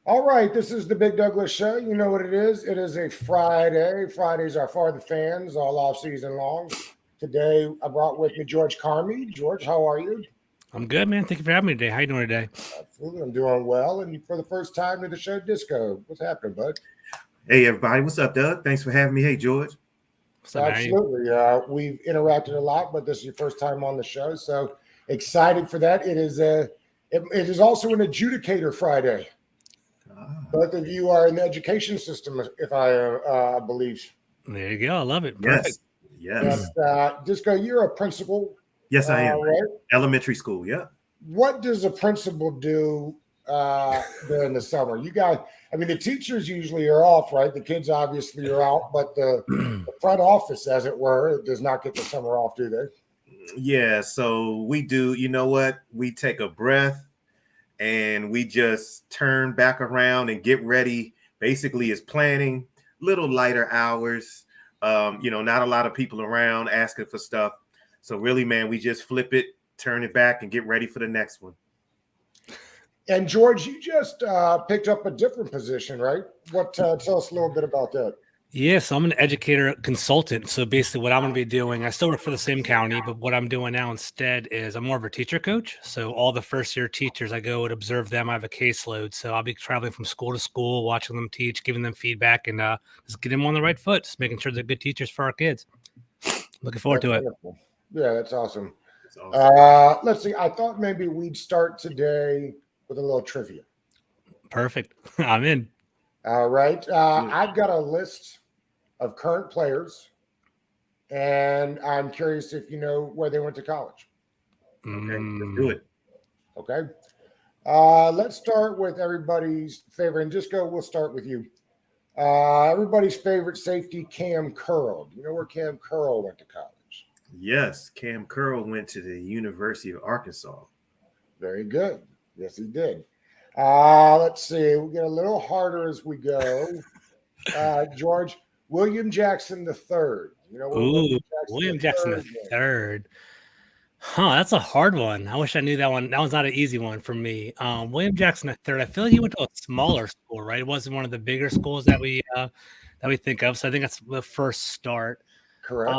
All right, this is the Big Douglas Show. You know what it is. It is a Friday. Fridays are for the fans all off season long. Today, I brought with me George Carmy. George, how are you? I'm good, man. Thank you for having me today. How you doing today? Absolutely, I'm doing well. And for the first time to the show, Disco. What's happening, bud? Hey, everybody. What's up, Doug? Thanks for having me. Hey, George. What's up, Absolutely. We've interacted a lot, but this is your first time on the show. So excited for that. It is also an adjudicator Friday. Both of you are in the education system, if I believe. There you go. I love it. Yes. Perfect. Yes. Disco, you're a principal. Yes, I am. Right? Elementary school. Yeah. What does a principal do during the summer? You guys, the teachers usually are off, right? The kids obviously are out, but the front office, as it were, does not get the summer off, do they? Yeah. So we do. You know what? We take a breath and we just turn back around and get ready. Basically, is planning, little lighter hours. Not a lot of people around asking for stuff. So really, man, we just flip it, turn it back, and get ready for the next one. And George, you just picked up a different position, right? Tell us a little bit about that. Yeah, so I'm an educator consultant. So basically what I'm going to be doing, I still work for the same county, but what I'm doing now instead is I'm more of a teacher coach. So all the first year teachers, I go and observe them. I have a caseload. So I'll be traveling from school to school, watching them teach, giving them feedback, and just getting them on the right foot, just making sure they're good teachers for our kids. Looking forward to it. Wonderful. Yeah, that's awesome. It's awesome. Let's see. I thought maybe we'd start today with a little trivia. Perfect. I'm in. All right. I've got a list of current players, and I'm curious if you know where they went to college. Okay, let's do it. Okay. Let's start with everybody's favorite. And Disco, we'll start with you. Everybody's favorite safety, Cam Curl. Do you know where Cam Curl went to college? Yes, Cam Curl went to the University of Arkansas. Very good. Yes, he did. Let's see. We'll get a little harder as we go. George, William Jackson III. You know, William Jackson III. Huh, that's a hard one. I wish I knew that one. That one's not an easy one for me. William Jackson III. I feel like he went to a smaller school, right? It wasn't one of the bigger schools that we think of. So I think that's the first start. Correct.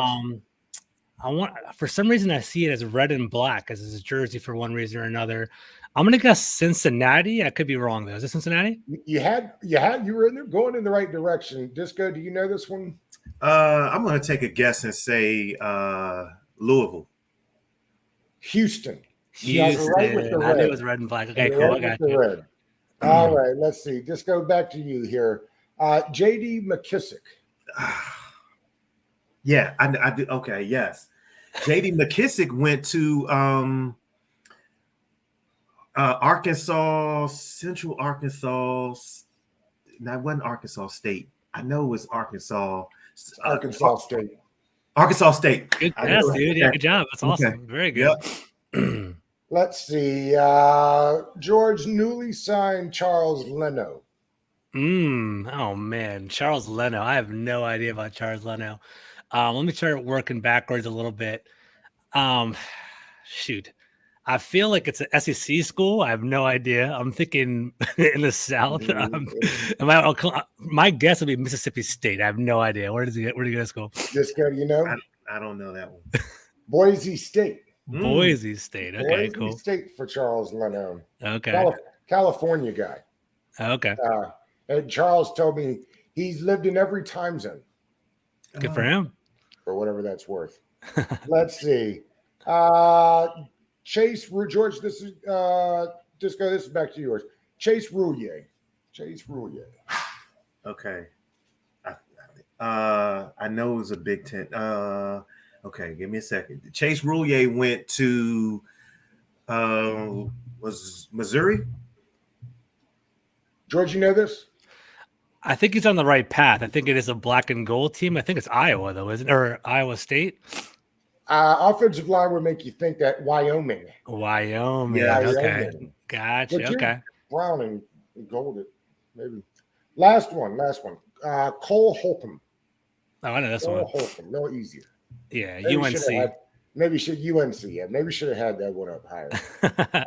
For some reason I see it as red and black as his jersey for one reason or another. I'm gonna guess Cincinnati. I could be wrong though. Is it Cincinnati? You were going in the right direction. Disco, do you know this one? I'm gonna take a guess and say Louisville. Houston. Right with the red. I knew it was red and black. Okay, cool. I got you. Red. All right, let's see. Just go back to you here. J.D. McKissick. Yeah, I do. Okay, yes. J.D. McKissick went to Arkansas, Central Arkansas. No, it wasn't Arkansas State. I know it was Arkansas. Arkansas State. Arkansas State. Good guess, dude. Yeah, good job. That's awesome. Okay. Very good. Yep. Let's see. George, newly signed Charles Leno. Oh, man. Charles Leno. I have no idea about Charles Leno. Let me start working backwards a little bit. Shoot. I feel like it's an SEC school. I have no idea. I'm thinking in the South. My guess would be Mississippi State. I have no idea. Where did he go to school? Disco, you know? I don't know that one. Boise State. Boise State. Okay, cool. Boise State for Charles Leno. Okay. California guy. Okay. And Charles told me he's lived in every time zone. Good for him. For whatever that's worth. Let's see. Chase, George, this is Disco, this is back to yours. Chase Roulier. Okay. I know it was a Big Ten. Okay, give me a second. Chase Roulier went to was Missouri? George, you know this? I think he's on the right path. I think it is a black and gold team. I think it's Iowa, though, isn't it? Or Iowa State? Offensive line would make you think that Wyoming. Yeah, okay. Gotcha. Okay. Brown and gold, maybe. Last one. Cole Holcomb. Oh, I know this one. Holcomb, no easier. Yeah, Maybe UNC. Maybe should UNC. Yeah, maybe should have had that one up higher.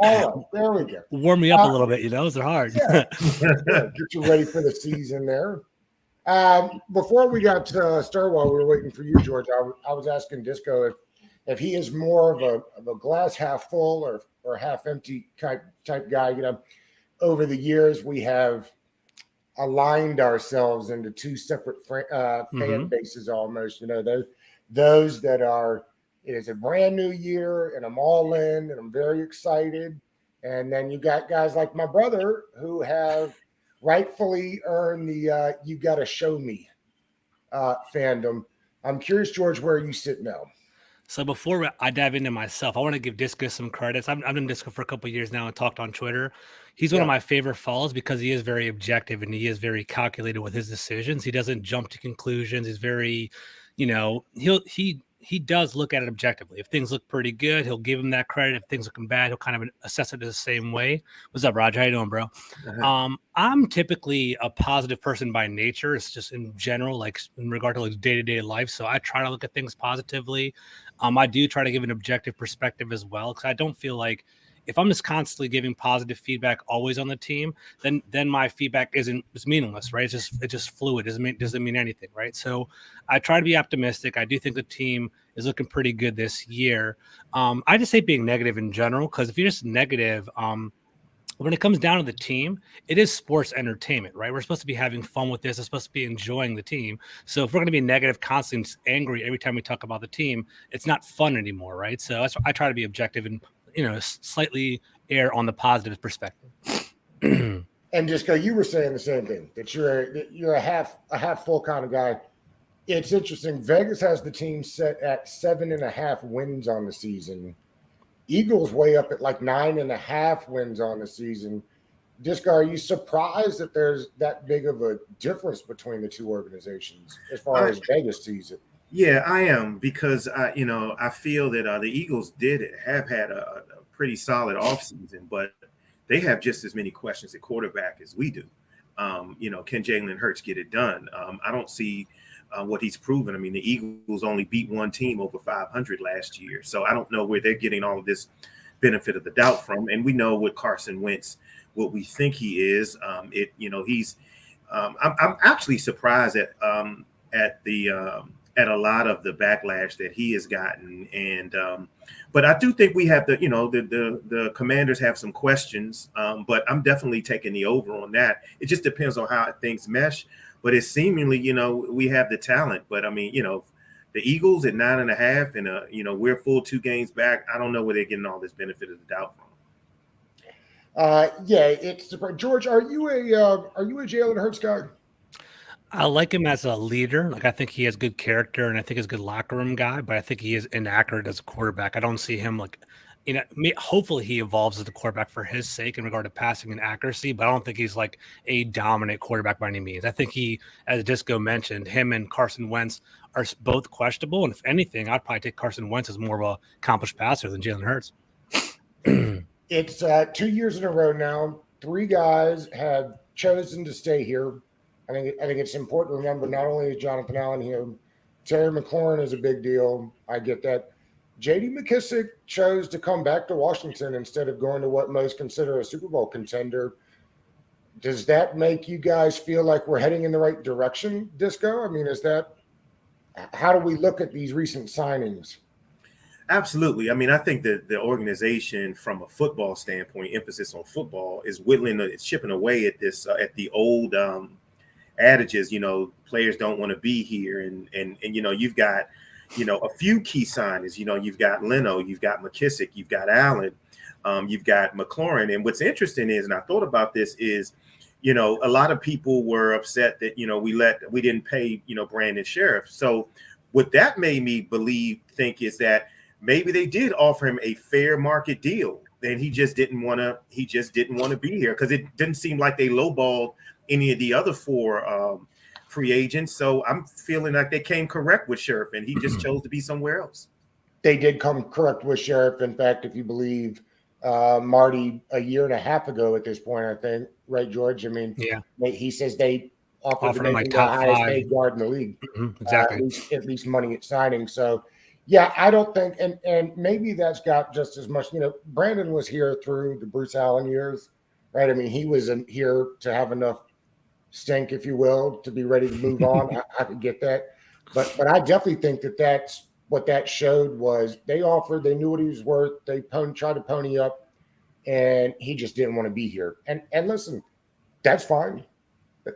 All right, there we go. Warm me up a little bit, those are hard. Yeah, get you ready for the season there. Before we got started, while we were waiting for you, George, I was asking Disco if he is more of a glass half full or half empty type guy. Over the years we have aligned ourselves into two separate fan bases almost. Those that are, it is a brand new year and I'm all in and I'm very excited. And then you got guys like my brother who have rightfully earned the you got to show me fandom. I'm curious, George, where you sit now. So before I dive into myself, I want to give Disco some credits. I've known Disco for a couple of years now and talked on Twitter. He's one of my favorite follows because he is very objective and he is very calculated with his decisions. He doesn't jump to conclusions. He's very, he does look at it objectively. If things look pretty good, he'll give him that credit. If things looking bad, he'll kind of assess it the same way. What's up, Roger? How you doing, bro? I'm typically a positive person by nature. It's just in general, like in regard to like day-to-day life. So I try to look at things positively. I do try to give an objective perspective as well, because I don't feel like if I'm just constantly giving positive feedback always on the team, then my feedback is meaningless, right? It's just fluid. Doesn't mean anything, right? So I try to be optimistic. I do think the team is looking pretty good this year. I just hate being negative in general, because if you're just negative, when it comes down to the team, it is sports entertainment, right? We're supposed to be having fun with this. We're supposed to be enjoying the team. So if we're going to be negative, constantly angry every time we talk about the team, it's not fun anymore, right? So that's why I try to be objective and slightly err on the positive perspective. And Disco, you were saying the same thing, that you're a half full kind of guy. It's interesting. Vegas has the team set at 7.5 wins on the season. Eagles way up at like 9.5 wins on the season. Disco, are you surprised that there's that big of a difference between the two organizations as far as Vegas sees it? Yeah, I am, because I feel that the Eagles have had a pretty solid offseason, but they have just as many questions at quarterback as we do. Can Jalen Hurts get it done? I don't see what he's proven. I mean, the Eagles only beat one team over 500 last year, so I don't know where they're getting all of this benefit of the doubt from. And we know what Carson Wentz, what we think he is. He's. I'm actually surprised at a lot of the backlash that he has gotten, and but I do think we have the Commanders have some questions, but I'm definitely taking the over on that. It just depends on how things mesh. But it's seemingly, we have the talent. But I mean, the Eagles at 9.5, and we're full 2 games back. I don't know where they're getting all this benefit of the doubt from. It's George. Are you a Jalen Hurts guy? I like him as a leader. Like, I think he has good character, and I think he's a good locker room guy, but I think he is inaccurate as a quarterback. I don't see him hopefully he evolves as a quarterback for his sake in regard to passing and accuracy, but I don't think he's like a dominant quarterback by any means. I think he, as Disco mentioned, him and Carson Wentz are both questionable. And if anything, I'd probably take Carson Wentz as more of an accomplished passer than Jalen Hurts. It's 2 years in a row now. 3 guys have chosen to stay here. I think it's important to remember, not only is Jonathan Allen here, Terry McLaurin is a big deal. I get that. J.D. McKissick chose to come back to Washington instead of going to what most consider a Super Bowl contender. Does that make you guys feel like we're heading in the right direction, Disco? I mean, how do we look at these recent signings? Absolutely. I mean, I think that the organization, from a football standpoint, emphasis on football, is chipping away at this, at the old adages. Players don't want to be here, and you've got a few key signings. You've got Leno, you've got McKissick, you've got Allen, you've got McLaurin. And what's interesting is, and I thought about this, is a lot of people were upset that we didn't pay Brandon Sheriff. So what that made me think is that maybe they did offer him a fair market deal, and he just didn't want to be here, because it didn't seem like they lowballed any of the other 4 free agents. So I'm feeling like they came correct with Sheriff, and he just chose to be somewhere else. They did come correct with Sheriff. In fact, if you believe Marty a year and a half ago at this point, I think, right, George? I mean, yeah, he says they offered him like top the highest 5 paid guard in the league. Exactly. At least money at signing. So Yeah, I don't think, and maybe that's got just as much. Brandon was here through the Bruce Allen years, right? I mean, he was here to have enough stink, if you will, to be ready to move on. I could get that, but I definitely think that's what that showed was they offered, they knew what he was worth, they tried to pony up, and he just didn't want to be here. And listen, that's fine.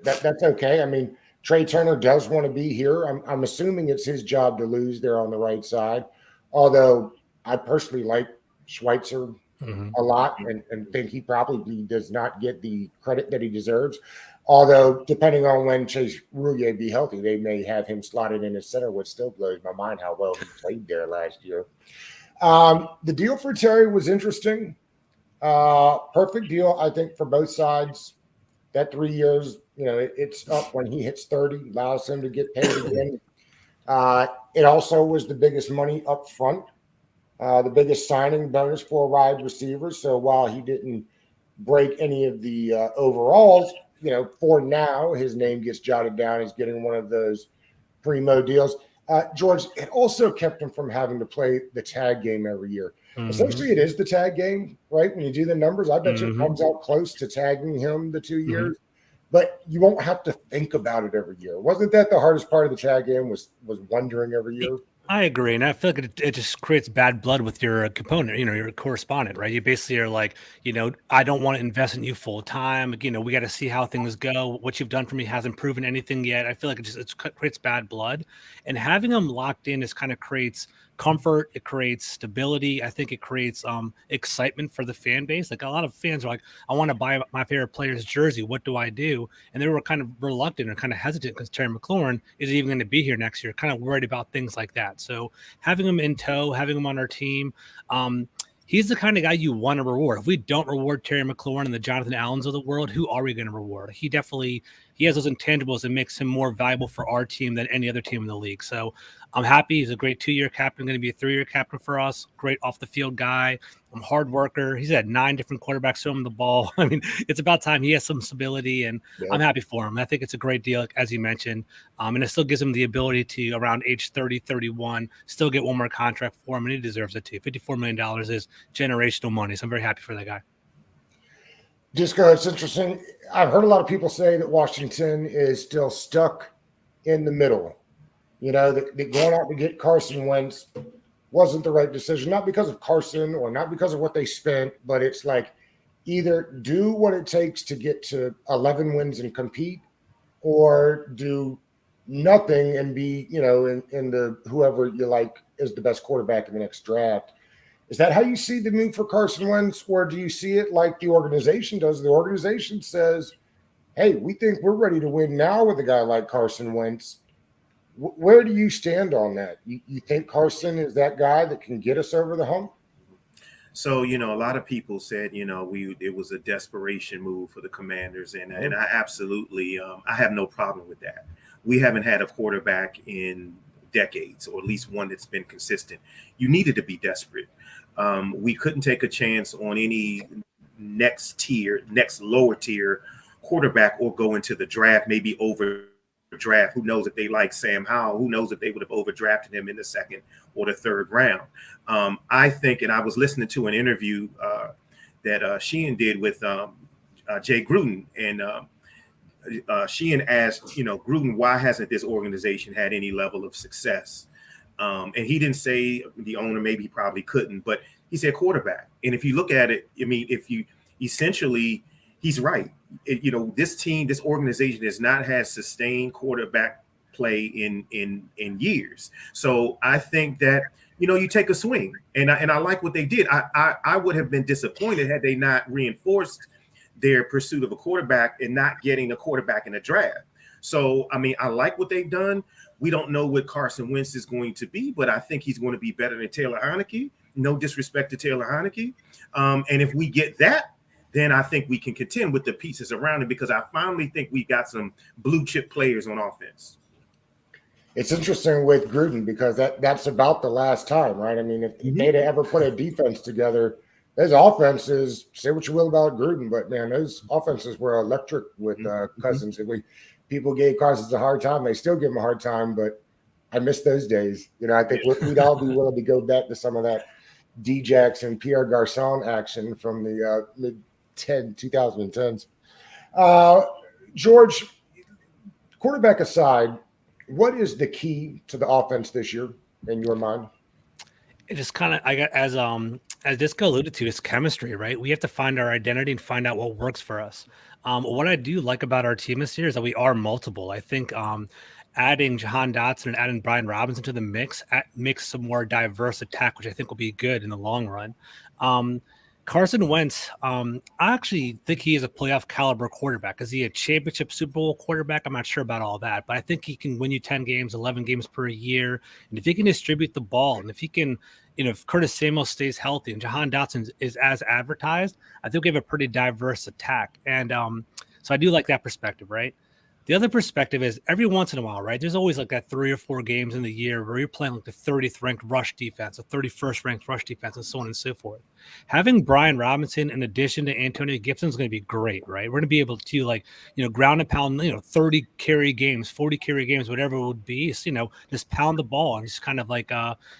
That's okay. I mean, Trey Turner does want to be here. I'm assuming it's his job to lose there on the right side. Although I personally like Schweitzer a lot and think he probably does not get the credit that he deserves. Although, depending on when Chase Roullier be healthy, they may have him slotted in as center, which still blows my mind how well he played there last year. The deal for Terry was interesting. Perfect deal, I think, for both sides. That 3 years, it's up when he hits 30, allows him to get paid again. It also was the biggest money up front, the biggest signing bonus for wide receivers. So while he didn't break any of the overalls, for now, his name gets jotted down. He's getting one of those primo deals. George, it also kept him from having to play the tag game every year. Essentially, it is the tag game, right? When you do the numbers, I bet you it comes out close to tagging him the 2 years, but you won't have to think about it every year. Wasn't that the hardest part of the tag game was wondering every year? I agree, and I feel like it just creates bad blood with your component, your correspondent, right? You basically are like, I don't want to invest in you full time. We got to see how things go. What you've done for me hasn't proven anything yet. I feel like it creates bad blood, and having them locked in kind of creates comfort. It creates stability. I think it creates excitement for the fan base. Like a lot of fans are like, I want to buy my favorite player's jersey. What do I do? And they were kind of reluctant or kind of hesitant because Terry McLaurin is even going to be here next year, kind of worried about things like that. So having him in tow, having him on our team, he's the kind of guy you want to reward. If we don't reward Terry McLaurin and the Jonathan Allens of the world, who are we going to reward? He has those intangibles that makes him more valuable for our team than any other team in the league. So I'm happy. He's a great 2-year captain, going to be a 3-year captain for us. Great off the field guy. Hard worker. He's had 9 different quarterbacks throw him the ball. I mean, it's about time he has some stability, and I'm happy for him. I think it's a great deal, as you mentioned. And it still gives him the ability to, around age 30, 31, still get one more contract for him, and he deserves it too. $54 million is generational money, so I'm very happy for that guy. Disco, it's interesting. I've heard a lot of people say that Washington is still stuck in the middle. That going out to get Carson Wentz wasn't the right decision, not because of Carson or not because of what they spent, but it's like either do what it takes to get to 11 wins and compete, or do nothing and be, in the whoever you like is the best quarterback in the next draft. Is that how you see the move for Carson Wentz, or do you see it like the organization does? The organization says, hey, we think we're ready to win now with a guy like Carson Wentz. Where do you stand on that? You think Carson is that guy that can get us over the hump? So, a lot of people said, it was a desperation move for the Commanders. And I absolutely, I have no problem with that. We haven't had a quarterback in decades, or at least one that's been consistent. You needed to be desperate. We couldn't take a chance on any next lower tier quarterback or go into the draft, maybe overdraft. Who knows if they like Sam Howell? Who knows if they would have overdrafted him in the 2nd or the 3rd round? I think, and I was listening to an interview that Sheehan did with Jay Gruden, and Sheehan asked, Gruden, why hasn't this organization had any level of success? And he didn't say the owner, maybe he probably couldn't, but he said quarterback. And if you look at it, I mean, if you essentially, he's right. This organization has not had sustained quarterback play in years. So I think that, you take a swing, and I like what they did. I would have been disappointed had they not reinforced their pursuit of a quarterback and not getting a quarterback in the draft. So, I mean, I like what they've done. We don't know what Carson Wentz is going to be, but I think he's going to be better than Taylor Heineke. No disrespect to Taylor Heineke. And if we get that, then I think we can contend with the pieces around it, because I finally think we got some blue chip players on offense. It's interesting with Gruden, because that's about the last time, right? I mean, if they'd ever put a defense together, those offenses, say what you will about Gruden, but man, those offenses were electric with Cousins. People gave Cousins a hard time. They still give him a hard time, but I miss those days. I think we'd all be willing to go back to some of that D-Jax and Pierre Garçon action from the mid-2010s. George, quarterback aside, what is the key to the offense this year in your mind? It just kind of, I got as Disco alluded to, it's chemistry, right? We have to find our identity and find out what works for us. What I do like about our team this year is that we are multiple. I think adding Jahan Dotson and adding Brian Robinson to the mix makes some more diverse attack, which I think will be good in the long run. Carson Wentz, I actually think he is a playoff caliber quarterback. Is he a championship Super Bowl quarterback? I'm not sure about all that, but I think he can win you 10 games, 11 games per year. And if he can distribute the ball, and if he can, if Curtis Samuel stays healthy and Jahan Dotson is as advertised, I think we have a pretty diverse attack. And so I do like that perspective, right? The other perspective is every once in a while, right? There's always like that 3 or 4 games in the year where you're playing like the 30th ranked rush defense, the 31st ranked rush defense, and so on and so forth. Having Brian Robinson in addition to Antonio Gibson is going to be great, right? We're going to be able to ground and pound, 30 carry games, 40 carry games, whatever it would be, just pound the ball and just kind of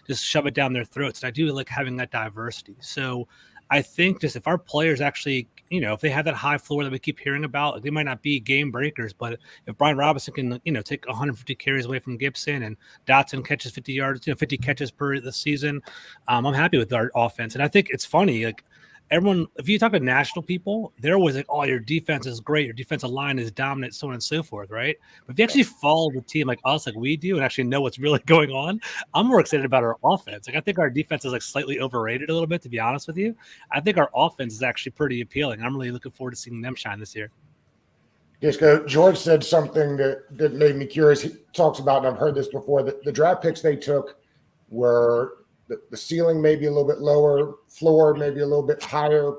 just shove it down their throats. And I do like having that diversity. So I think just if our players actually, if they have that high floor that we keep hearing about, they might not be game breakers, but if Brian Robinson can, take 150 carries away from Gibson and Dotson catches 50 yards, 50 catches per the season, I'm happy with our offense. And I think it's funny, everyone, if you talk to national people, they're always like, oh, your defense is great, your defensive line is dominant, so on and so forth, right? But if you actually follow the team like us, like we do, and actually know what's really going on, I'm more excited about our offense. I think our defense is slightly overrated a little bit, to be honest with you. I think our offense is actually pretty appealing. I'm really looking forward to seeing them shine this year. George said something that made me curious. He talks about, and I've heard this before, that the draft picks they took were the ceiling maybe a little bit lower, floor maybe a little bit higher.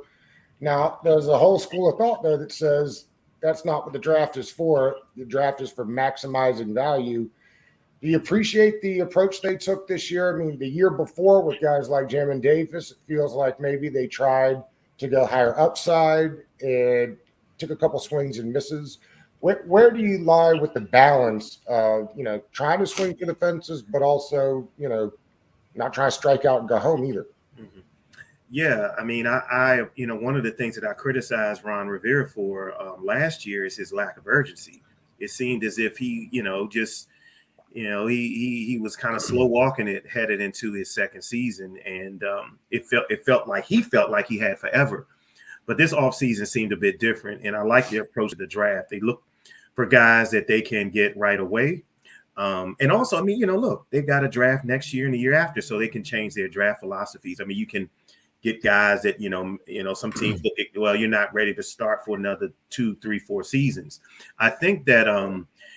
Now, there's a whole school of thought there that says that's not what the draft is for. The draft is for maximizing value. Do you appreciate the approach they took this year? I mean, the year before with guys like Jamin Davis, it feels like maybe they tried to go higher upside and took a couple swings and misses. Where do you lie with the balance of, trying to swing for the fences, but also, not trying to strike out and go home either? Mm-hmm. Yeah, I mean, I one of the things that I criticized Ron Rivera for last year is his lack of urgency. It seemed as if he, he was kind of slow walking it headed into his second season, and it felt like he had forever. But this offseason seemed a bit different, and I like the approach of the draft. They look for guys that they can get right away. And also, I mean, look, they've got a draft next year and the year after, so they can change their draft philosophies. I mean, you can get guys that, some teams look at, well, you're not ready to start for another 2, 3, 4 seasons. I think that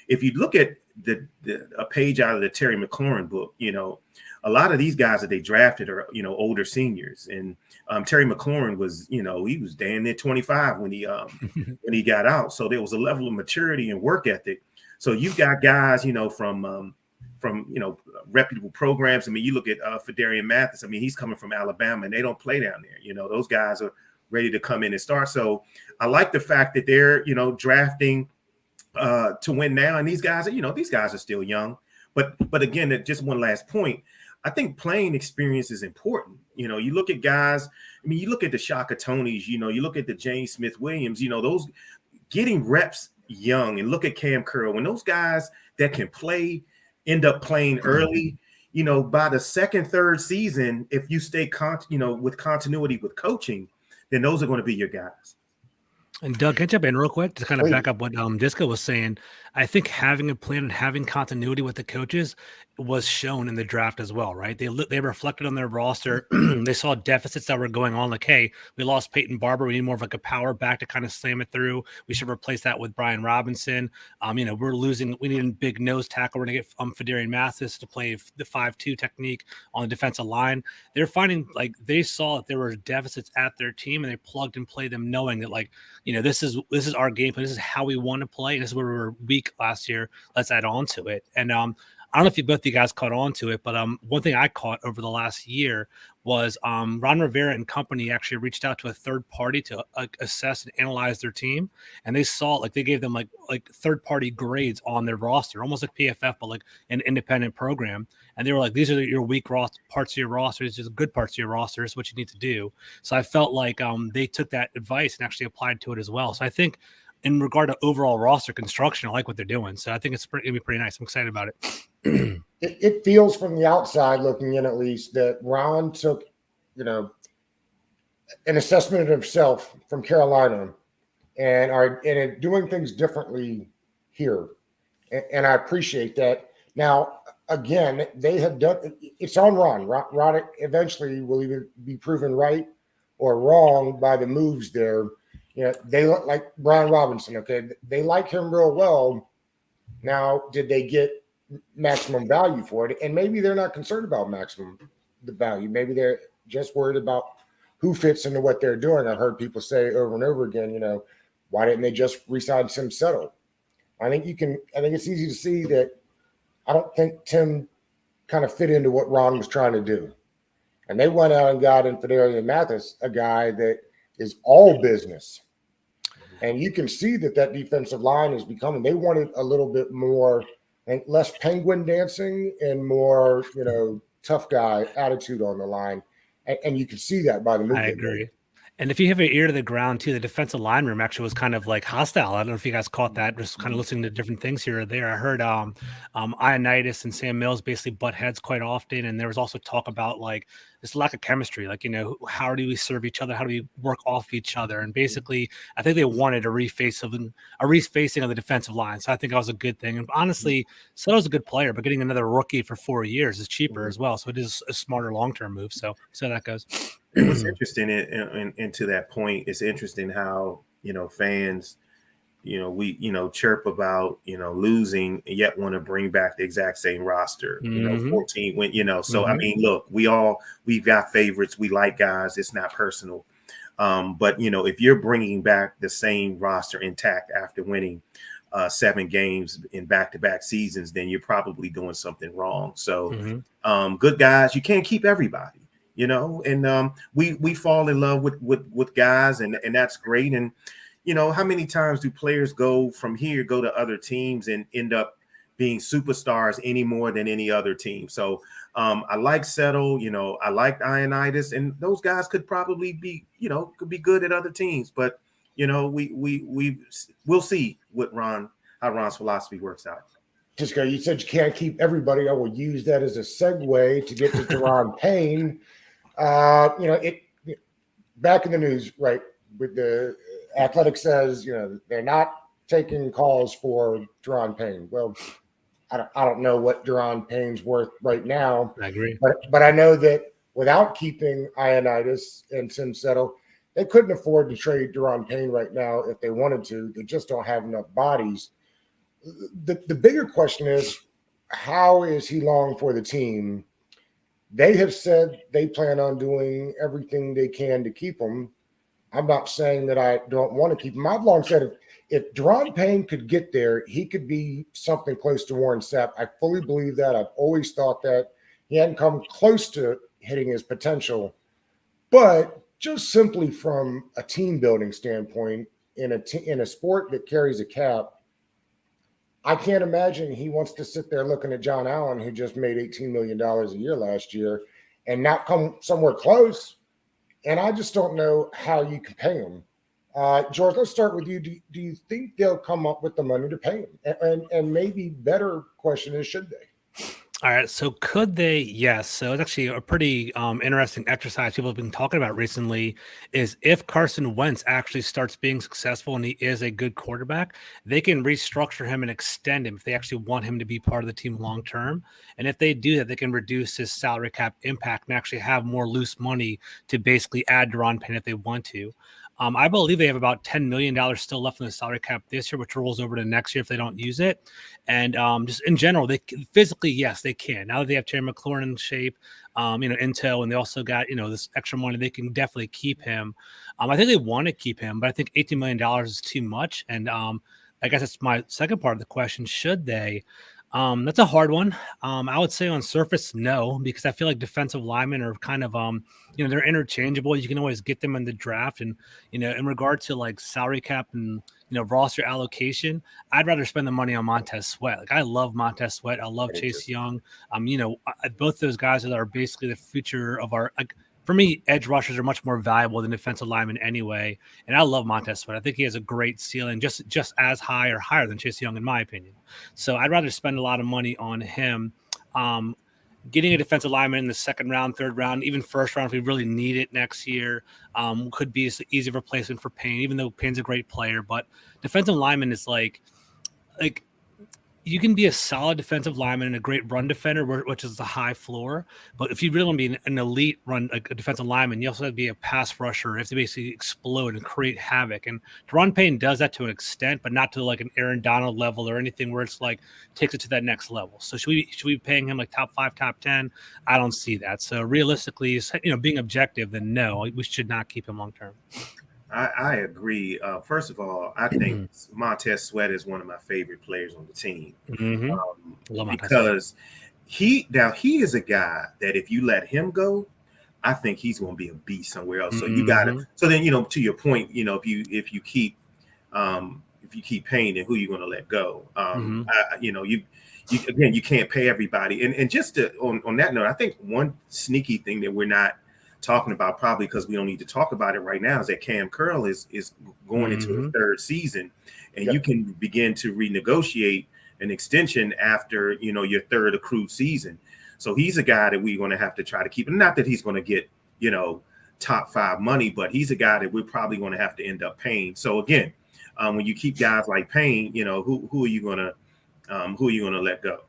if you look at a page out of the Terry McLaurin book, a lot of these guys that they drafted are, older seniors. And Terry McLaurin was, he was damn near 25 when he got out. So there was a level of maturity and work ethic. So you've got guys, from reputable programs. I mean, you look at Fedarian Mathis. I mean, he's coming from Alabama, and they don't play down there. Those guys are ready to come in and start. So I like the fact that they're, drafting to win now. And these guys are still young. But again, just one last point. I think playing experience is important. You look at guys. I mean, you look at the Shaka Tonys. You look at the James Smith Williams. Those getting reps young, and look at Cam Curl. When those guys that can play end up playing early, by the second, third season, if you stay with continuity with coaching, then those are going to be your guys. And Doug, can I jump in real quick to kind of back up what Disco was saying? I think having a plan and having continuity with the coaches was shown in the draft as well, right? They reflected on their roster. They saw deficits that were going on. Like, hey, we lost Peyton Barber. We need more of a power back to kind of slam it through. We should replace that with Brian Robinson. We're losing. We need a big nose tackle. We're going to get Fedarian Mathis to play the 5-2 technique on the defensive line. They're finding they saw that there were deficits at their team, and they plugged and played them, knowing that this is our game plan. This is how we want to play. And this is where we were weak last year. Let's add on to it. And I don't know if both of you guys caught on to it, but one thing I caught over the last year was Ron Rivera and company actually reached out to a third party to assess and analyze their team, and they saw like they gave them like third party grades on their roster, almost like PFF, but like an independent program. And they were like, these are your weak parts of your roster. These are the good parts of your roster. Is what you need to do. So I felt like they took that advice and actually applied to it as well. So I think in regard to overall roster construction, I like what they're doing. So I think it's going to be pretty nice. I'm excited about it. It feels from the outside looking in, at least, that Ron took, an assessment of himself from Carolina and doing things differently here. And I appreciate that. Now, again, they have done it's on Ron. Ron eventually will either be proven right or wrong by the moves there. They look like Brian Robinson. Okay. They like him real well. Now, did they get maximum value for it? And maybe they're not concerned about the value. Maybe they're just worried about who fits into what they're doing. I've heard people say over and over again, why didn't they just re-sign Tim Settle? I think it's easy to see that I don't think Tim kind of fit into what Ron was trying to do. And they went out and got in Fidarian Mathis, a guy that is all business. And you can see that defensive line is becoming, they wanted a little bit more and less penguin dancing and more, tough guy attitude on the line. And you can see that by the movement. I agree. And if you have an ear to the ground too, the defensive line room actually was kind of like hostile. I don't know if you guys caught that, just kind of listening to different things here or there. I heard Ioannidis and Sam Mills basically butt heads quite often. And there was also talk about like this lack of chemistry, like, how do we serve each other? How do we work off each other? And basically, I think they wanted a refacing of the defensive line. So I think that was a good thing. And honestly, Settle's a good player, but getting another rookie for 4 years is cheaper as well. So it is a smarter long-term move. So that goes. It was interesting and to that point, it's interesting how, fans, we, chirp about, losing and yet want to bring back the exact same roster, 14 when, so I mean, look, we've got favorites. We like guys. It's not personal. But, if you're bringing back the same roster intact after winning 7 games in back-to-back seasons, then you're probably doing something wrong. So good guys, you can't keep everybody. And we fall in love with guys, and that's great. And how many times do players go to other teams and end up being superstars any more than any other team? So I like Settle, I like Ioannidis, and those guys could probably be, could be good at other teams. But we'll see how Ron's philosophy works out. Tisco, you said you can't keep everybody. I will use that as a segue to get to Deron Payne. Back in the news, right, with the Athletic says, they're not taking calls for Deron Payne. Well, I don't know what Deron Payne's worth right now. I agree. But I know that without keeping Ioannidis and Tim Settle, they couldn't afford to trade Deron Payne right now if they wanted to. They just don't have enough bodies. The bigger question is, how is he long for the team? They have said they plan on doing everything they can to keep him. I'm not saying that I don't want to keep him. I've long said if Deron Payne could get there, he could be something close to Warren Sapp. I fully believe that. I've always thought that. He hadn't come close to hitting his potential. But just simply from a team building standpoint, in a sport that carries a cap, I can't imagine he wants to sit there looking at John Allen, who just made $18 million a year last year, and not come somewhere close. And I just don't know how you can pay him. George, let's start with you. Do you think they'll come up with the money to pay him? And maybe better question is, should they? All right. So could they? Yes. So it's actually a pretty interesting exercise people have been talking about recently is if Carson Wentz actually starts being successful and he is a good quarterback, they can restructure him and extend him if they actually want him to be part of the team long term. And if they do that, they can reduce his salary cap impact and actually have more loose money to basically add Deron Payne if they want to. I believe they have about $10 million still left in the salary cap this year, which rolls over to next year if they don't use it. And just in general, they physically, yes, they can. Now that they have Terry McLaurin in shape, Intel, and they also got, this extra money, they can definitely keep him. I think they want to keep him, but I think $18 million is too much. And I guess that's my second part of the question. Should they? That's a hard one. I would say on surface, no, because I feel like defensive linemen are kind of, they're interchangeable. You can always get them in the draft. And, in regard to like salary cap and, roster allocation, I'd rather spend the money on Montez Sweat. Like I love Montez Sweat. I love Chase Young. Both those guys are basically the future of our, like, for me, edge rushers are much more valuable than defensive linemen anyway. And I love Montez Sweat. I think he has a great ceiling, just as high or higher than Chase Young, in my opinion. So I'd rather spend a lot of money on him. Getting a defensive lineman in the second round, third round, even first round, if we really need it next year, could be an easy replacement for Payne, even though Payne's a great player. But defensive lineman is like you can be a solid defensive lineman and a great run defender, which is the high floor. But if you really want to be an elite run, a defensive lineman, you also have to be a pass rusher. You have to basically explode and create havoc. And Deron Payne does that to an extent, but not to like an Aaron Donald level or anything where it's like takes it to that next level. So should we be paying him like top 5, top 10? I don't see that. So realistically, being objective, then no, we should not keep him long term. I agree. First of all, I think Montez Sweat is one of my favorite players on the team because he is a guy that if you let him go, I think he's going to be a beast somewhere else. So you got to. So then to your point, if you keep Payne, then who you going to let go? You can't pay everybody. And just on that note, I think one sneaky thing that we're not talking about, probably because we don't need to talk about it right now, is that Cam Curl is going into his third season, and you can begin to renegotiate an extension after your third accrued season. So he's a guy that we're going to have to try to keep. And not that he's going to get top 5 money, but he's a guy that we're probably going to have to end up paying. So again, when you keep guys like Payne, who are you going to let go?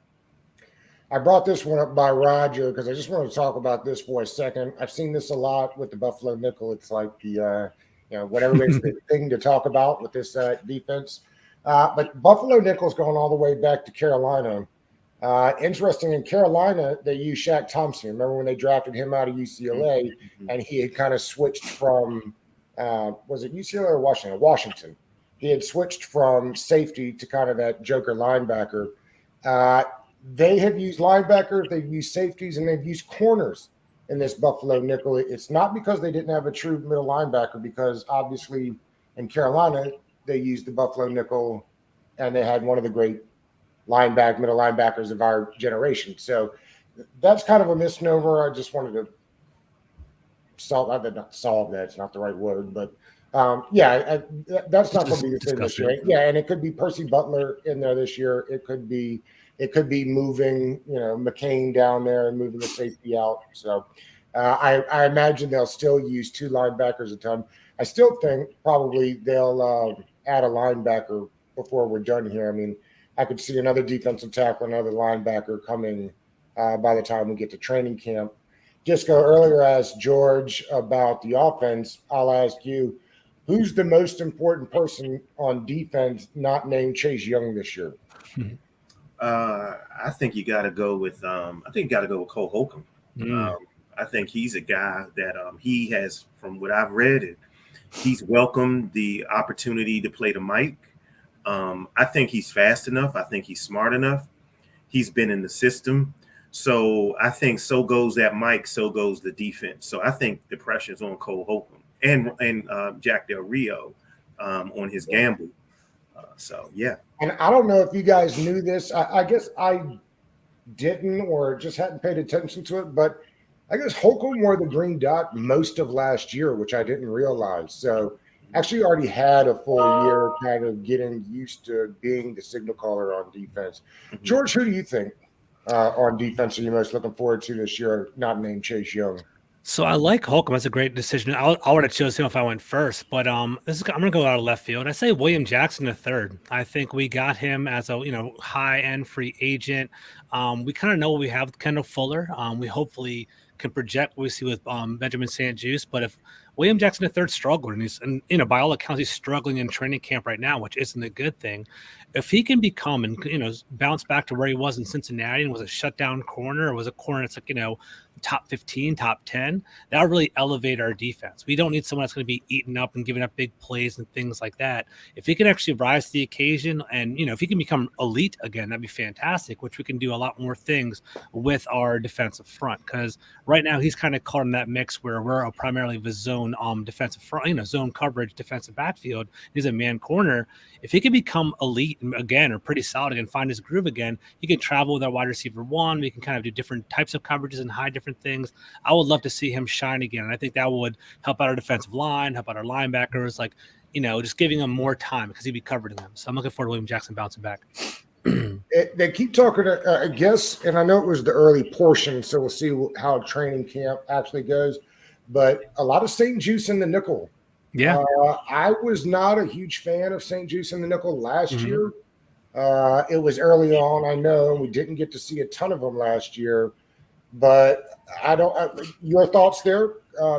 I brought this one up by Roger because I just wanted to talk about this for a second. I've seen this a lot with the Buffalo nickel. It's like the, whatever is the thing to talk about with this defense. But Buffalo nickel's going all the way back to Carolina. Interesting, in Carolina, they used Shaq Thompson. Remember when they drafted him out of UCLA and he had kind of switched from, was it UCLA or Washington? Washington. He had switched from safety to kind of that joker linebacker. They have used linebackers, they've used safeties, and they've used corners in this Buffalo nickel. It's not because they didn't have a true middle linebacker, because obviously in Carolina, they used the Buffalo nickel, and they had one of the great middle linebackers of our generation. So that's kind of a misnomer. I just wanted to not solve that. It's not the right word, but that's not going to be the thing this year. Yeah, and it could be Percy Butler in there this year. It could be moving, McCain down there and moving the safety out. So I imagine they'll still use 2 linebackers a ton. I still think probably they'll add a linebacker before we're done here. I mean, I could see another defensive tackle, another linebacker coming by the time we get to training camp. Gisco earlier asked George about the offense. I'll ask you, who's the most important person on defense not named Chase Young this year? I think you got to go with Cole Holcomb. I think he's a guy that he has, from what I've read, he's welcomed the opportunity to play the mic. I think he's fast enough. I think he's smart enough. He's been in the system. So I think so goes that mic, so goes the defense. So I think the pressure's on Cole Holcomb and Jack Del Rio on his gamble. And I don't know if you guys knew this. I guess I didn't, or just hadn't paid attention to it, but I guess Holcomb wore the green dot most of last year, which I didn't realize. So actually already had a full year kind of getting used to being the signal caller on defense. George, who do you think on defense are you most looking forward to this year, not named Chase Young? So I like Holcomb. That's a great decision. I would have chosen him if I went first, but I'm going to go out of left field. I say William Jackson III. I think we got him as a high-end free agent. We kind of know what we have with Kendall Fuller. We hopefully can project what we see with Benjamin St-Juste. But if William Jackson III struggled, and by all accounts he's struggling in training camp right now, which isn't a good thing. If he can become and bounce back to where he was in Cincinnati and was a shutdown corner, or was a corner that's top 15, top 10, that'll really elevate our defense. We don't need someone that's going to be eating up and giving up big plays and things like that. If he can actually rise to the occasion and, if he can become elite again, that'd be fantastic, which we can do a lot more things with our defensive front. Because right now he's kind of caught in that mix where we're primarily the zone defensive front, zone coverage, defensive backfield. He's a man corner. If he can become elite again or pretty solid again, find his groove again, he can travel with our wide receiver one. We can kind of do different types of coverages and hide different things. I would love to see him shine again. And I think that would help out our defensive line, help out our linebackers, just giving them more time because he'd be covering them. So I'm looking forward to William Jackson bouncing back. They keep talking, I guess, and I know it was the early portion, so we'll see how training camp actually goes. But a lot of St. Juice in the nickel. Yeah. I was not a huge fan of St. Juice in the nickel last year. It was early on, I know, and we didn't get to see a ton of them last year. But your thoughts there?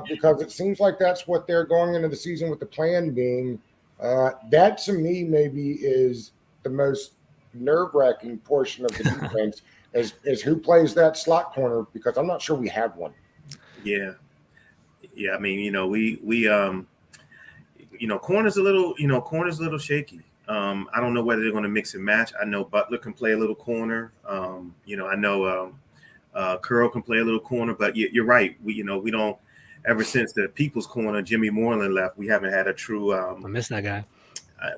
Because it seems like that's what they're going into the season with the plan being. That to me maybe is the most nerve-wracking portion of the defense is who plays that slot corner, because I'm not sure we have one. Yeah. I mean, we corner's a little shaky. I don't know whether they're going to mix and match. I know Butler can play a little corner. I know Curl can play a little corner, but you're right. We don't. Ever since the People's Corner, Jimmy Moreland left, we haven't had a true. I miss that guy.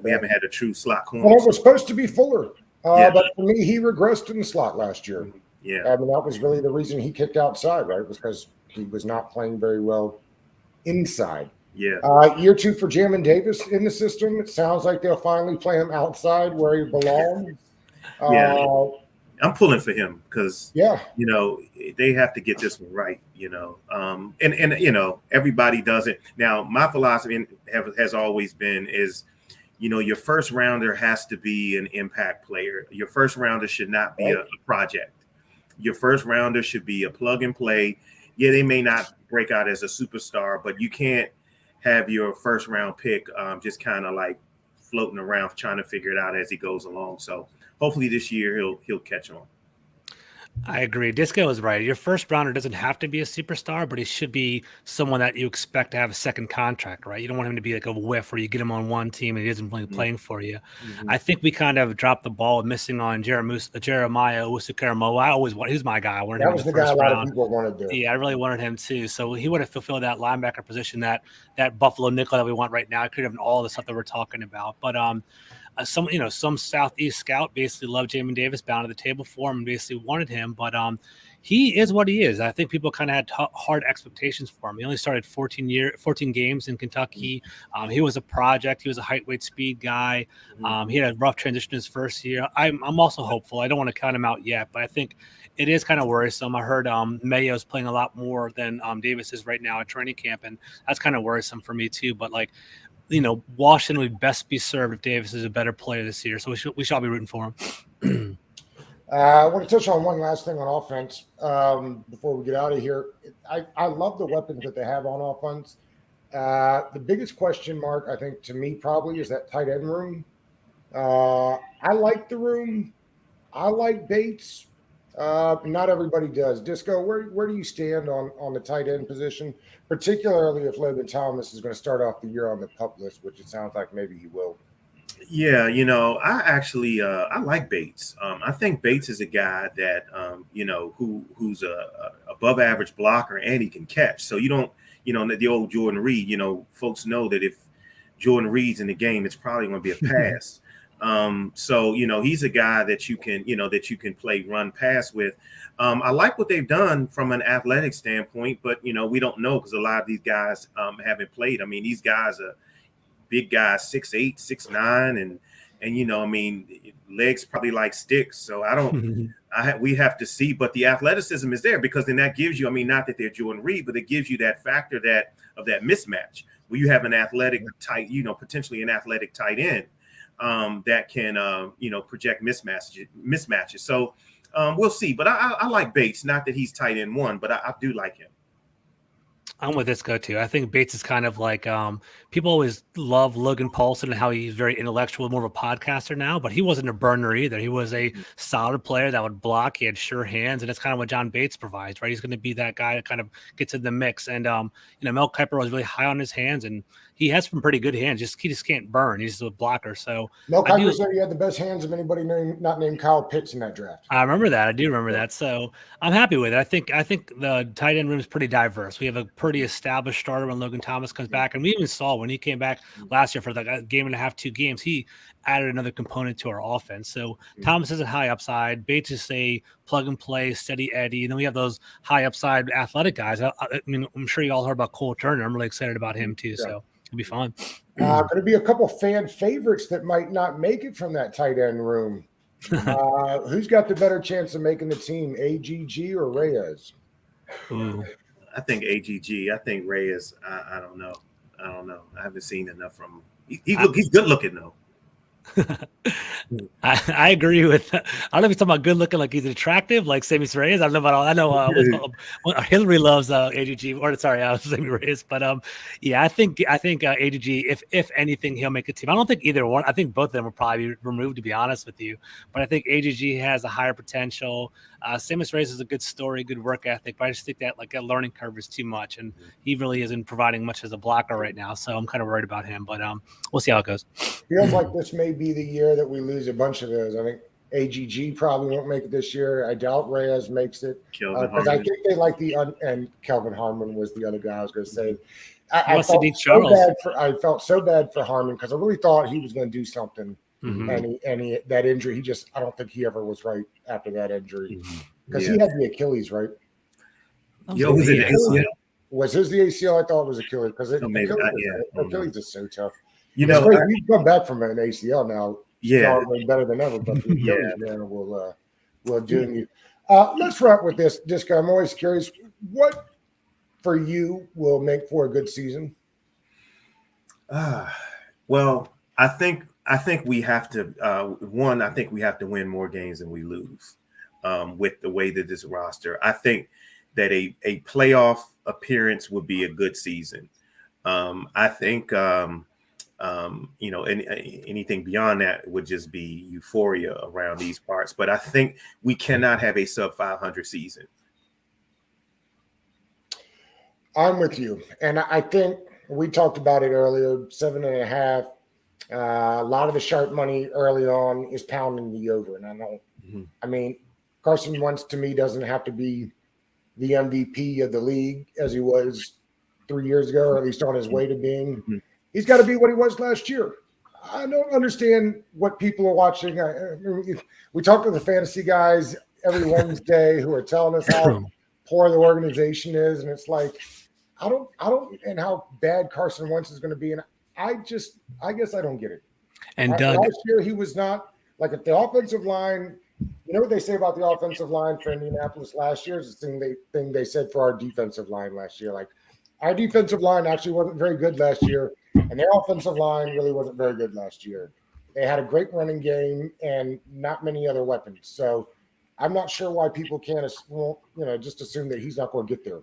We haven't had a true slot corner. Well, it was supposed to be Fuller, but for me, he regressed in the slot last year. Yeah, I mean that was really the reason he kicked outside, right? Was because he was not playing very well inside. Yeah. Year 2 for Jamin Davis in the system. It sounds like they'll finally play him outside where he belongs. Yeah. I'm pulling for him because, they have to get this one right, and everybody does it. Now, my philosophy has always been is, your first rounder has to be an impact player. Your first rounder should not be a project. Your first rounder should be a plug and play. Yeah, they may not break out as a superstar, but you can't have your first round pick just kind of like floating around trying to figure it out as he goes along. So hopefully this year he'll catch on. I agree. Disco is right. Your first rounder doesn't have to be a superstar, but he should be someone that you expect to have a second contract, right? You don't want him to be like a whiff where you get him on one team and he isn't really playing for you. I think we kind of dropped the ball missing on Jeremiah Usu-Karamoa. He was my guy. I wanted him in the first round. A lot of people wanted to. Yeah, I really wanted him too. So he would have fulfilled that linebacker position, that Buffalo nickel that we want right now. I could have all the stuff that we're talking about, but some Southeast scout basically loved Jamin Davis, bound to the table for him, and basically wanted him. But he is what he is. I think people kind of had hard expectations for him. He only started 14 games in Kentucky. He was a project. He was a height, weight, speed guy. He had a rough transition his first year. I'm also hopeful. I don't want to count him out yet, but I think it is kind of worrisome. I heard Mayo's playing a lot more than Davis is right now at training camp, and that's kind of worrisome for me too. But Washington would best be served if Davis is a better player this year. So we shall be rooting for him. I want to touch on one last thing on offense before we get out of here. I love the weapons that they have on offense. The biggest question mark, I think, to me probably is that tight end room. I like the room. I like Bates. Not everybody does. Disco, where do you stand on the tight end position, particularly if Logan Thomas is going to start off the year on the PUP list, which it sounds like maybe he will? Yeah, I actually I like Bates. I think Bates is a guy that who's a above average blocker and he can catch. So you don't, the old Jordan Reed, folks know that if Jordan Reed's in the game, it's probably going to be a pass. So he's a guy that you can play run pass with. I like what they've done from an athletic standpoint, but we don't know because a lot of these guys haven't played. I mean, these guys are big guys, 6'8", 6'9", and legs probably like sticks. So we have to see, but the athleticism is there because then that gives you, not that they're Jordan Reed, but it gives you that factor of that mismatch where you have an athletic tight, potentially an athletic tight end that can, project mismatches. So we'll see, but I like Bates, not that he's tight end one, but I do like him. I'm with Isco too. I think Bates is kind of like people always love Logan Paulson and how he's very intellectual, more of a podcaster now, but he wasn't a burner either. He was a solid player that would block. He had sure hands, and that's kind of what John Bates provides, right? He's going to be that guy that kind of gets in the mix. And Mel Kiper was really high on his hands, and he has some pretty good hands. He just can't burn. He's just a blocker. So Mel Kiper said he had the best hands of anybody not named Kyle Pitts in that draft. I remember that. I do remember that. So I'm happy with it. I think the tight end room is pretty diverse. We have a pretty established starter when Logan Thomas comes back, and we even saw when he came back last year for like a game and a half, 2 games, he added another component to our offense. So Thomas is a high upside. Bates is a plug and play, steady Eddie. And then we have those high upside athletic guys. I mean, I'm sure you all heard about Cole Turner. I'm really excited about him too. So it'll be fun. Going to be a couple fan favorites that might not make it from that tight end room. Who's got the better chance of making the team, AGG or Reyes? Ooh. I think AGG. I think Reyes. I don't know. I haven't seen enough from him. He's good looking though. I agree with. I don't know if he's talking about good looking, like he's attractive, like Sammy Reyes. I don't know about all. I know Hillary loves AGG, or sorry, Sammy Reyes. But I think AGG. If anything, he'll make a team. I don't think either one. I think both of them will probably be removed, to be honest with you. But I think AGG has a higher potential. Sammy Reyes is a good story, good work ethic. But I just think that like a learning curve is too much, and he really isn't providing much as a blocker right now. So I'm kind of worried about him. But we'll see how it goes. Feels like this may be the year that we lose a bunch of those. I think AGG probably won't make it this year. I doubt Reyes makes it because I think they like and Kelvin Harmon was the other guy I was going to say. I felt so bad for Harmon because I really thought he was going to do something. And that injury, I don't think he ever was right after that injury because he had the Achilles, right? Was it the ACL? Was his the ACL? I thought it was Achilles because Achilles is so tough. He's come back from an ACL now. Probably better than ever, but the Achilles man will do you. Let's wrap with this. Disco, I'm always curious. What for you will make for a good season? Well, I think we have to. I think we have to win more games than we lose. With the way that this roster, I think that a playoff appearance would be a good season. I think. Anything beyond that would just be euphoria around these parts. But I think we cannot have a sub 500 season. I'm with you. And I think we talked about it earlier, 7.5. A lot of the sharp money early on is pounding the over. And I mean, Carson Wentz to me doesn't have to be the MVP of the league as he was 3 years ago, or at least on his way to being. He's got to be what he was last year. I don't understand what people are watching. We talk to the fantasy guys every Wednesday who are telling us how poor the organization is, and it's like I don't, and how bad Carson Wentz is going to be. And I guess I don't get it. And Doug, last year he was not like if the offensive line. You know what they say about the offensive line for Indianapolis last year is the thing they said for our defensive line last year. Like our defensive line actually wasn't very good last year. And their offensive line really wasn't very good last year. They had a great running game and not many other weapons. So I'm not sure why people can't, just assume that he's not going to get there.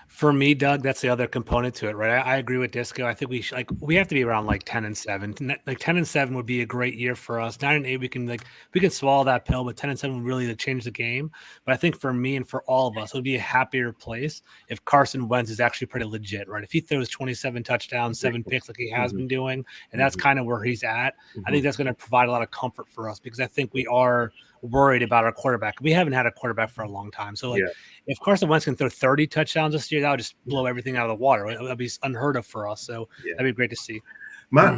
For me, Doug, that's the other component to it, right? I agree with Disco. I think we have to be around like 10-7. Like 10-7 would be a great year for us. 9-8, we can swallow that pill, but 10-7 would really change the game. But I think for me and for all of us, it would be a happier place if Carson Wentz is actually pretty legit, right? If he throws 27 touchdowns, 7 picks like he has been doing, and that's kind of where he's at, I think that's going to provide a lot of comfort for us because I think we are worried about our quarterback. We haven't had a quarterback for a long time. So if Carson Wentz can throw 30 touchdowns this year, that would just blow everything out of the water. That would be unheard of for us. So that'd be great to see. My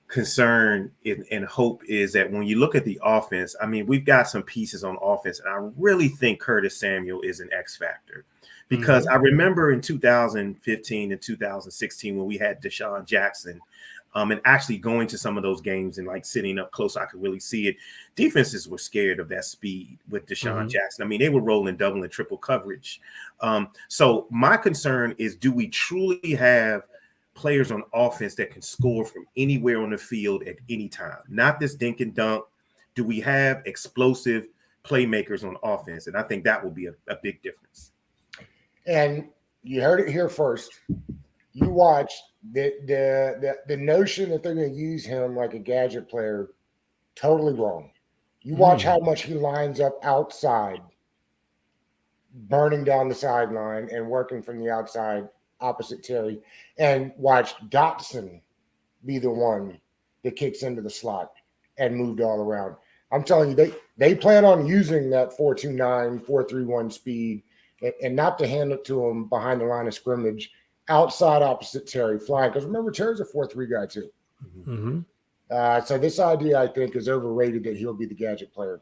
concern and hope is that when you look at the offense, I mean, we've got some pieces on offense, and I really think Curtis Samuel is an X factor because I remember in 2015 and 2016 when we had Deshaun Jackson. And actually going to some of those games and like sitting up close, I could really see it. Defenses were scared of that speed with Deshaun Jackson. I mean, they were rolling double and triple coverage. So my concern is, do we truly have players on offense that can score from anywhere on the field at any time? Not this dink and dunk. Do we have explosive playmakers on offense? And I think that will be a big difference. And You heard it here first. You watch the notion that they're going to use him like a gadget player. Totally wrong. You watch how much he lines up outside, burning down the sideline and working from the outside opposite Terry, and watch Dotson be the one that kicks into the slot and moved all around. I'm telling you, they plan on using that 4.29, 4.31 speed and not to hand it to him behind the line of scrimmage, outside opposite Terry flying. Because remember, Terry's a 4.3 guy too. Mm-hmm. So this idea, I think, is overrated that he'll be the gadget player.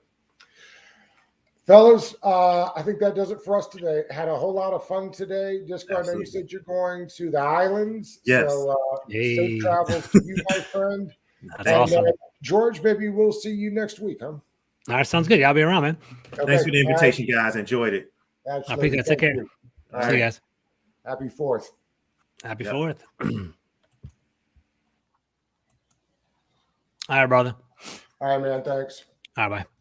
Fellas, I think that does it for us today. Had a whole lot of fun today. Disco, I know you said you're going to the islands. Yes. So safe travels to you, my friend. That's awesome. George, maybe we'll see you next week, huh? All right, sounds good. Yeah, I'll be around, man. Okay. Thanks for the invitation, guys. Enjoyed it. Absolutely. I appreciate it. Take care. All See you guys. Happy 4th. Happy 4th. All right, brother. All right, man. Thanks. All right, bye.